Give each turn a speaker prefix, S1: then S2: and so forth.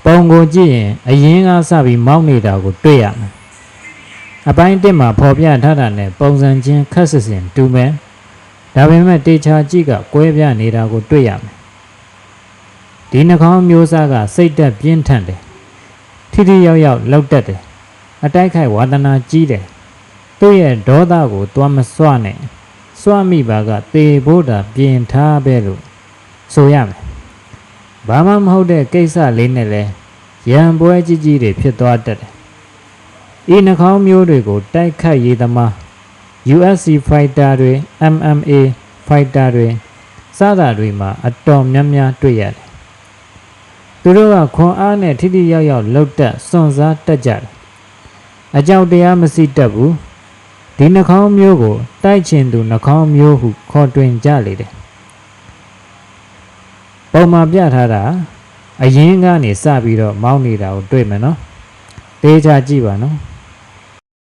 S1: ပုံကိုကြည့်ရင်အရင်ကစပြီးမောင်းနေတာကိုတွေ့ရမယ်အပိုင်းတစ်မှာဖော်ပြထားတာနဲ့ပုံစံချင်းခက်ဆစ်စင်တူမယ်ဒါပေမဲ့တေချာကြည့်ကကွဲပြားနေတာကိုတွေ့ရမယ်ဒီနှာခေါင်းမျိုးစားကစိတ်တက်ပြင်းထန်တယ်ထိထိရောက်ရောက်လောက်တက်တယ်အတိုက်ခိုက်ဝါသနာကြီးတယ်သူ့ရဲ့ဒေါသကိုတွားမစွနဲ့စွမိပါကသေဖို့တာပြင်ထားပဲလို့ဆိုရမယ်ဘာမှမဟုတ်တဲ့ကိစ္စလေးနဲ့လဲရံပွဲကြီးကြီးတွေဖြစ်သွားတတ်တယ်ဤနှာခေါင်းမျိုးတွေကိုတိုက်ခိုက်ရေးသမား UFC fighter တွေ MMA fighter တွေစတာတွေမှာအတော်များများတွေ့ရတယ်သူတို့ကခွန်အားနဲ့ထိထိရောက်ရောက်လှုပ်တက်စွန့်စားတတ်ကြတယ်အကြောက်တရားမရှိတတ်ဘူးဒီနှာခေါင်းမျိုးကိုတိုက်ချင်သူနှာခေါင်းမျိုးဟုခေါ်တွင်ကြလေတယ်ပုံမှာပြထားတာအရင်ကနေစပြီးတော့မောင်းနေတာကိုတွေ့မယ်နော်တေးချကြည့်ပါနော်